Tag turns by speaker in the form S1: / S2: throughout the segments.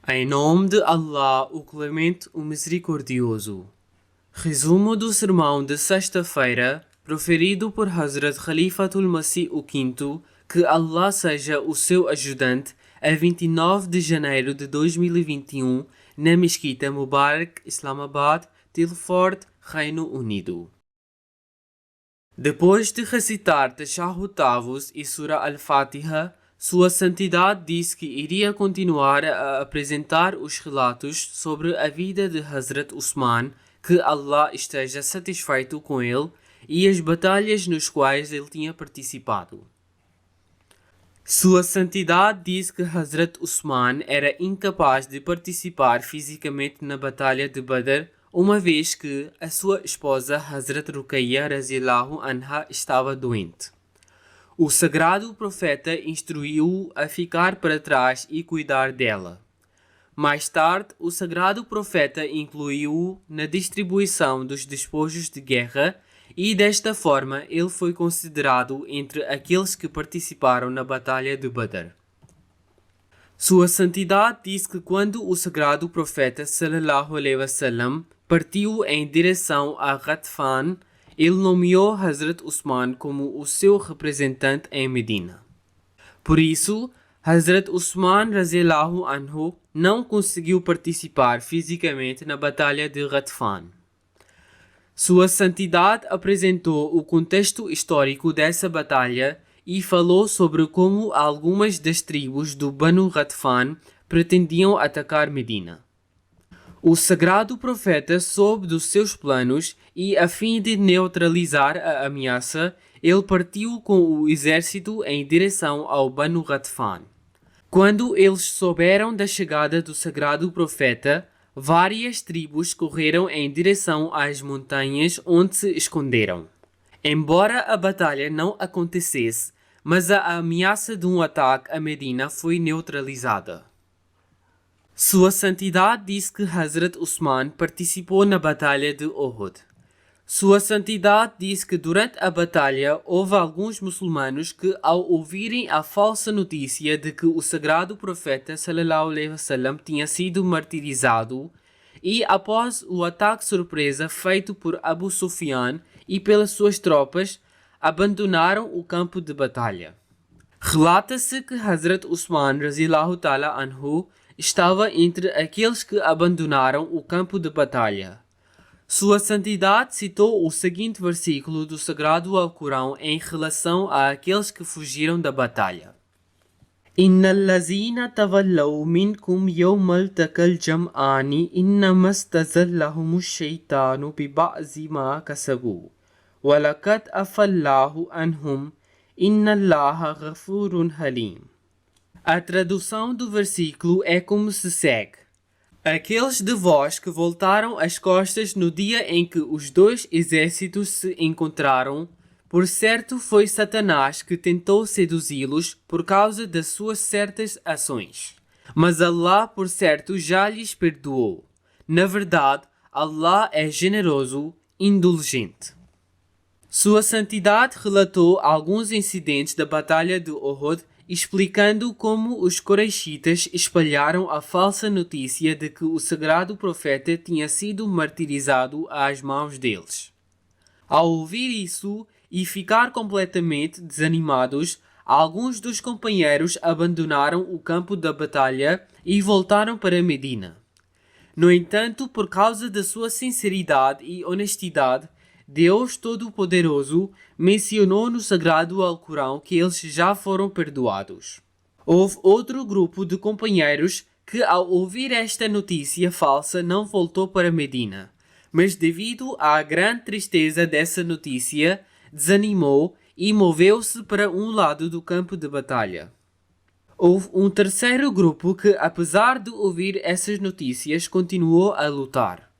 S1: Em nome de Allah, o Clemente, o Misericordioso. Resumo do sermão de sexta-feira, proferido por Hazrat Khalifatul Masih V, que Allah seja o seu ajudante, a 29 de janeiro de 2021, na Mesquita Mubarak, Islamabad, Tilford, Reino Unido. Depois de recitar Tashahhud Tavus e Surah Al-Fatiha, Sua Santidade disse que iria continuar a apresentar os relatos sobre a vida de Hazrat Usman, que Allah esteja satisfeito com ele, e as batalhas nos quais ele tinha participado. Sua Santidade disse que Hazrat Usman era incapaz de participar fisicamente na Batalha de Badr, uma vez que a sua esposa Hazrat Ruqayya radhiyallahu anha estava doente. O sagrado profeta instruiu-o a ficar para trás e cuidar dela. Mais tarde, o sagrado profeta incluiu-o na distribuição dos despojos de guerra e desta forma ele foi considerado entre aqueles que participaram na Batalha de Badr. Sua Santidade disse que quando o sagrado profeta sallallahu alaihi wasallam partiu em direção a Ghatfan, ele nomeou Hazrat Usman como o seu representante em Medina. Por isso, Hazrat Usman radhiyallahu anhu não conseguiu participar fisicamente na Batalha de Ghatfan. Sua Santidade apresentou o contexto histórico dessa batalha e falou sobre como algumas das tribos do Banu Ghatfan pretendiam atacar Medina. O sagrado profeta soube dos seus planos e, a fim de neutralizar a ameaça, ele partiu com o exército em direção ao Banu Ghatfan. Quando eles souberam da chegada do sagrado profeta, várias tribos correram em direção às montanhas onde se esconderam. Embora a batalha não acontecesse, mas a ameaça de um ataque a Medina foi neutralizada. Sua Santidade disse que Hazrat Usman participou na Batalha de Uhud. Sua Santidade disse que durante a batalha houve alguns muçulmanos que, ao ouvirem a falsa notícia de que o sagrado profeta sallallahu alaihi wasallam tinha sido martirizado, e após o ataque surpresa feito por Abu Sufyan e pelas suas tropas, abandonaram o campo de batalha. Relata-se que Hazrat Usman radhiyallahu ta'ala anhu estava entre aqueles que abandonaram o campo de batalha. Sua Santidade citou o seguinte versículo do Sagrado Alcorão em relação àqueles que fugiram da batalha. Innal lazina tawallaw minkum yawmal taqal jam'ani innamas tazallahumus shaytanu bi ba'zi ma kasabu wa laqad afallahu anhum innallaha ghafurun halim. A tradução do versículo é como se segue. Aqueles de vós que voltaram as costas no dia em que os dois exércitos se encontraram, por certo foi Satanás que tentou seduzi-los por causa das suas certas ações. Mas Allah, por certo, já lhes perdoou. Na verdade, Allah é generoso, indulgente. Sua Santidade relatou alguns incidentes da Batalha de Uhud, explicando como os Quraishitas espalharam a falsa notícia de que o sagrado profeta tinha sido martirizado às mãos deles. Ao ouvir isso e ficar completamente desanimados, alguns dos companheiros abandonaram o campo da batalha e voltaram para Medina. No entanto, por causa da sua sinceridade e honestidade, Deus Todo-Poderoso mencionou no Sagrado Alcorão que eles já foram perdoados. Houve outro grupo de companheiros que, ao ouvir esta notícia falsa, não voltou para Medina, mas devido à grande tristeza dessa notícia, desanimou e moveu-se para um lado do campo de batalha. Houve um terceiro grupo que, apesar de ouvir essas notícias, continuou a lutar.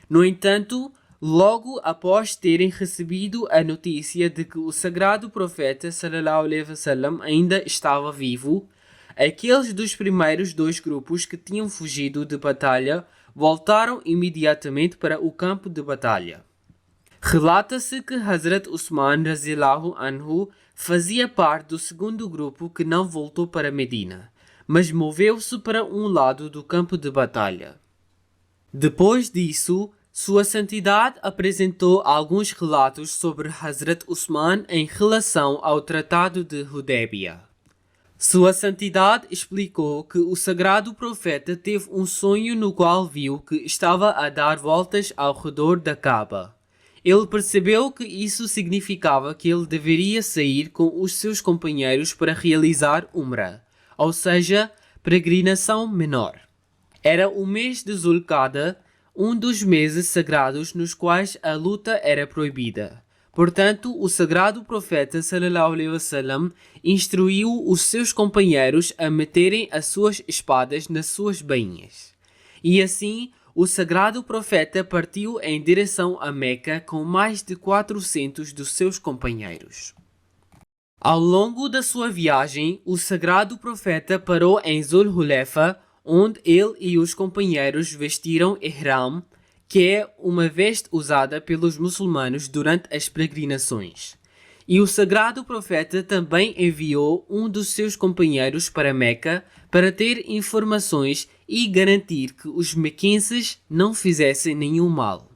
S1: No entanto, logo após terem recebido a notícia de que o sagrado profeta sallallahu alaihi wasallam ainda estava vivo, aqueles dos primeiros dois grupos que tinham fugido de batalha voltaram imediatamente para o campo de batalha. Relata-se que Hazrat Usman radhiyallahu anhu fazia parte do segundo grupo que não voltou para Medina, mas moveu-se para um lado do campo de batalha. Depois disso, Sua Santidade apresentou alguns relatos sobre Hazrat Usman em relação ao Tratado de Hudébia. Sua Santidade explicou que o sagrado profeta teve um sonho no qual viu que estava a dar voltas ao redor da Kaaba. Ele percebeu que isso significava que ele deveria sair com os seus companheiros para realizar Umrah, ou seja, peregrinação menor. Era o mês de Zulqada, um dos meses sagrados nos quais a luta era proibida. Portanto, o sagrado profeta sallallahu alaihi wasallam instruiu os seus companheiros a meterem as suas espadas nas suas bainhas. E assim, o sagrado profeta partiu em direção a Meca com mais de 400 dos seus companheiros. Ao longo da sua viagem, o sagrado profeta parou em Zul-Hulefa, onde ele e os companheiros vestiram ihram, que é uma veste usada pelos muçulmanos durante as peregrinações. E o sagrado profeta também enviou um dos seus companheiros para Meca para ter informações e garantir que os mequenses não fizessem nenhum mal.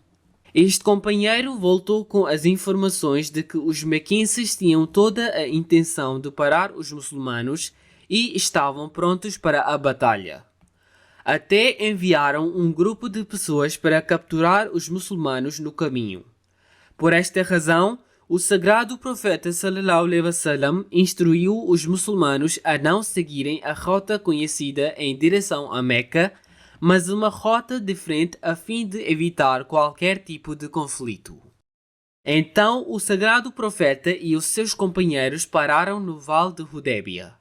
S1: Este companheiro voltou com as informações de que os mequenses tinham toda a intenção de parar os muçulmanos e estavam prontos para a batalha. Até enviaram um grupo de pessoas para capturar os muçulmanos no caminho. Por esta razão, o sagrado profeta sallallahu alaihi wasallam instruiu os muçulmanos a não seguirem a rota conhecida em direção a Meca, mas uma rota diferente a fim de evitar qualquer tipo de conflito. Então o sagrado profeta e os seus companheiros pararam no Vale de Hudébia.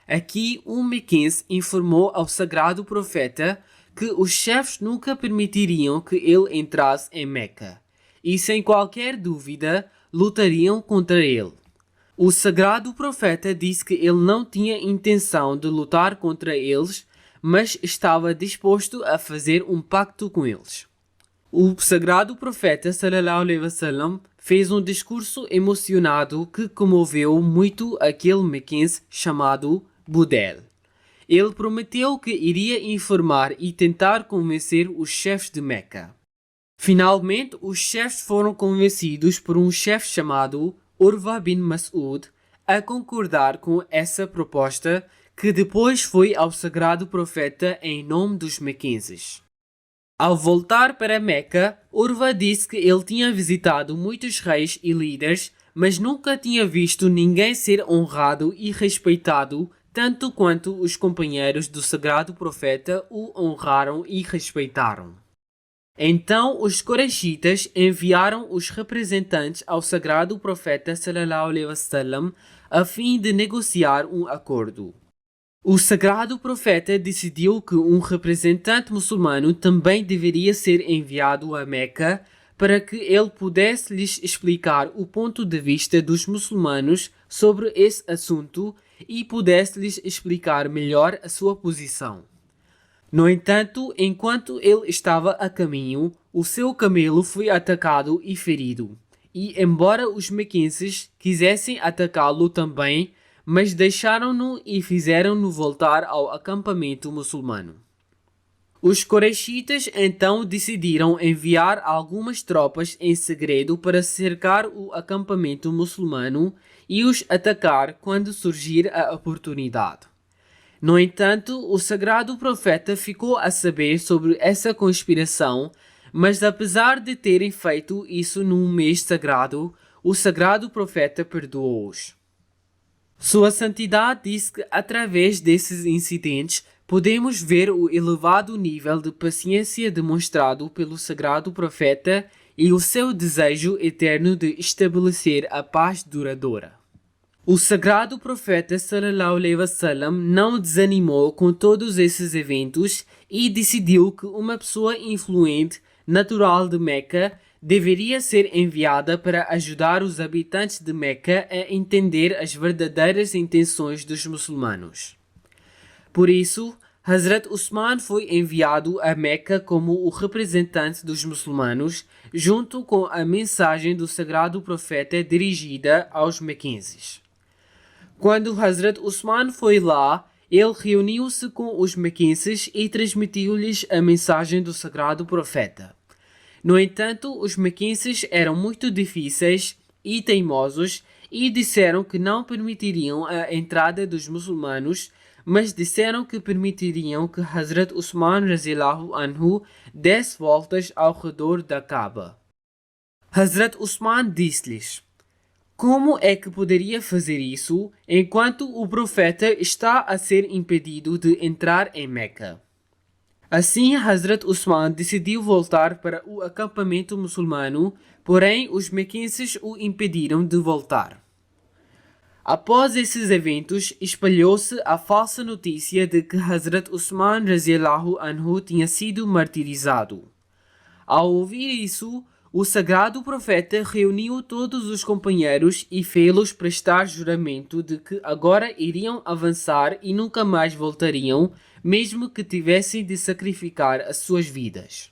S1: Aqui um mequense informou ao sagrado profeta que os chefes nunca permitiriam que ele entrasse em Meca e, sem qualquer dúvida, lutariam contra ele. O sagrado profeta disse que ele não tinha intenção de lutar contra eles, mas estava disposto a fazer um pacto com eles. O sagrado profeta sallallahu alaihi wasallam fez um discurso emocionado que comoveu muito aquele mequense chamado Budel. Ele prometeu que iria informar e tentar convencer os chefes de Meca. Finalmente, os chefes foram convencidos por um chefe chamado Urwa bin Mas'ud a concordar com essa proposta, que depois foi ao sagrado profeta em nome dos mequenses. Ao voltar para Meca, Urwa disse que ele tinha visitado muitos reis e líderes, mas nunca tinha visto ninguém ser honrado e respeitado tanto quanto os companheiros do sagrado profeta o honraram e respeitaram. Então os Quraishitas enviaram os representantes ao sagrado profeta sallallahu alaihi wasallam a fim de negociar um acordo. O sagrado profeta decidiu que um representante muçulmano também deveria ser enviado a Meca para que ele pudesse lhes explicar o ponto de vista dos muçulmanos sobre esse assunto e pudesse lhes explicar melhor a sua posição. No entanto, enquanto ele estava a caminho, o seu camelo foi atacado e ferido. E embora os mequenses quisessem atacá-lo também, mas deixaram-no e fizeram-no voltar ao acampamento muçulmano. Os Quraishitas então decidiram enviar algumas tropas em segredo para cercar o acampamento muçulmano e os atacar quando surgir a oportunidade. No entanto, o sagrado profeta ficou a saber sobre essa conspiração, mas apesar de terem feito isso num mês sagrado, o sagrado profeta perdoou-os. Sua Santidade disse que através desses incidentes podemos ver o elevado nível de paciência demonstrado pelo sagrado profeta e o seu desejo eterno de estabelecer a paz duradoura. O sagrado profeta sallallahu alaihi wasallam não desanimou com todos esses eventos e decidiu que uma pessoa influente, natural de Meca, deveria ser enviada para ajudar os habitantes de Meca a entender as verdadeiras intenções dos muçulmanos. Por isso, Hazrat Usman foi enviado a Meca como o representante dos muçulmanos, junto com a mensagem do sagrado profeta dirigida aos mequenses. Quando Hazrat Usman foi lá, ele reuniu-se com os mequenses e transmitiu-lhes a mensagem do sagrado profeta. No entanto, os mequenses eram muito difíceis e teimosos e disseram que não permitiriam a entrada dos muçulmanos, mas disseram que permitiriam que Hazrat Usman radhiyallahu anhu desse voltas ao redor da Kaaba. Hazrat Usman disse-lhes: como é que poderia fazer isso enquanto o profeta está a ser impedido de entrar em Meca? Assim, Hazrat Usman decidiu voltar para o acampamento muçulmano, porém os mequenses o impediram de voltar. Após esses eventos, espalhou-se a falsa notícia de que Hazrat Usman radhiyallahu anhu tinha sido martirizado. Ao ouvir isso, o sagrado profeta reuniu todos os companheiros e fê-los prestar juramento de que agora iriam avançar e nunca mais voltariam, mesmo que tivessem de sacrificar as suas vidas.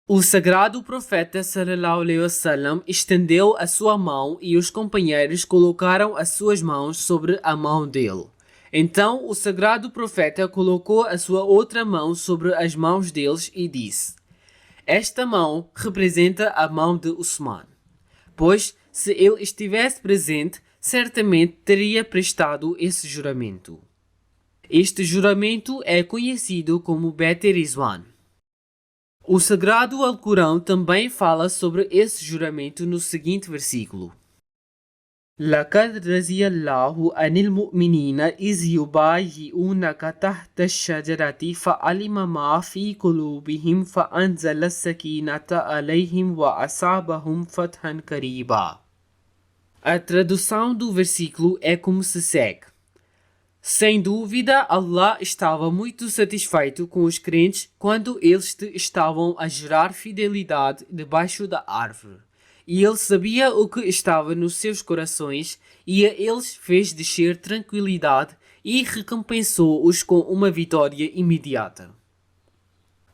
S1: O sagrado profeta sallallahu alaihi wasallam estendeu a sua mão e os companheiros colocaram as suas mãos sobre a mão dele. Então o sagrado profeta colocou a sua outra mão sobre as mãos deles e disse: esta mão representa a mão de Usman, pois se ele estivesse presente, certamente teria prestado esse juramento. Este juramento é conhecido como Bet Rizwan. O sagrado Alcorão também fala sobre esse juramento no seguinte versículo: لَقَدْ رَضِيَ اللَّهُ عَنِ الْمُؤْمِنِينَ إِذْ يُبَايِعُونَكَ تَحْتَ الشَّجَرَةِ فَعَلِمَ مَا فِي قُلُوبِهِمْ فَأَنزَلَ السَّكِينَةَ عَلَيْهِمْ وَأَصَابَهُمْ فَتْحًا قَرِيبًا. A tradução do versículo é como se segue: sem dúvida, Allah estava muito satisfeito com os crentes quando eles te estavam a jurar fidelidade debaixo da árvore. E ele sabia o que estava nos seus corações e a eles fez descer tranquilidade e recompensou-os com uma vitória imediata.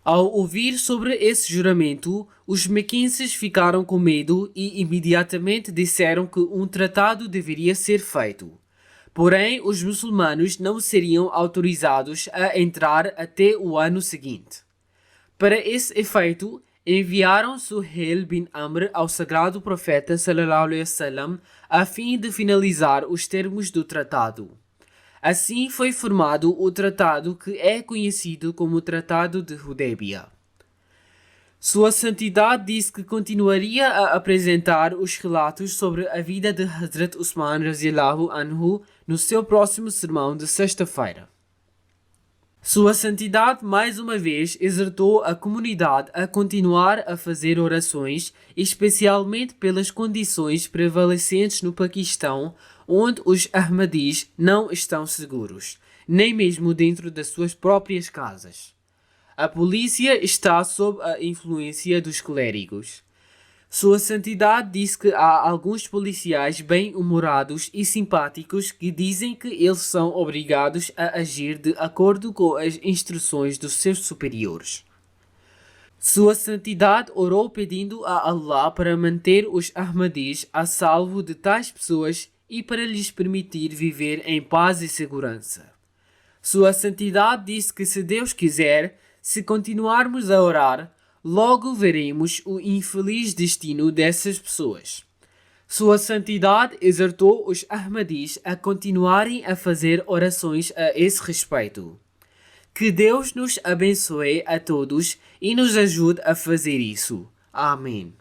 S1: Ao ouvir sobre esse juramento, os mequenses ficaram com medo e imediatamente disseram que um tratado deveria ser feito. Porém, os muçulmanos não seriam autorizados a entrar até o ano seguinte. Para esse efeito, enviaram Suhail bin Amr ao sagrado profeta sallallahu alaihi wasallam a fim de finalizar os termos do tratado. Assim foi formado o tratado que é conhecido como o Tratado de Hudaybiyah. Sua Santidade disse que continuaria a apresentar os relatos sobre a vida de Hazrat Usman radhiyallahu anhu no seu próximo sermão de sexta-feira. Sua Santidade mais uma vez exortou a comunidade a continuar a fazer orações, especialmente pelas condições prevalecentes no Paquistão, onde os Ahmadis não estão seguros, nem mesmo dentro das suas próprias casas. A polícia está sob a influência dos clérigos. Sua Santidade disse que há alguns policiais bem-humorados e simpáticos que dizem que eles são obrigados a agir de acordo com as instruções dos seus superiores. Sua Santidade orou pedindo a Allah para manter os Ahmadis a salvo de tais pessoas e para lhes permitir viver em paz e segurança. Sua Santidade disse que se Deus quiser, se continuarmos a orar, logo veremos o infeliz destino dessas pessoas. Sua Santidade exortou os Ahmadis a continuarem a fazer orações a esse respeito. Que Deus nos abençoe a todos e nos ajude a fazer isso. Amém.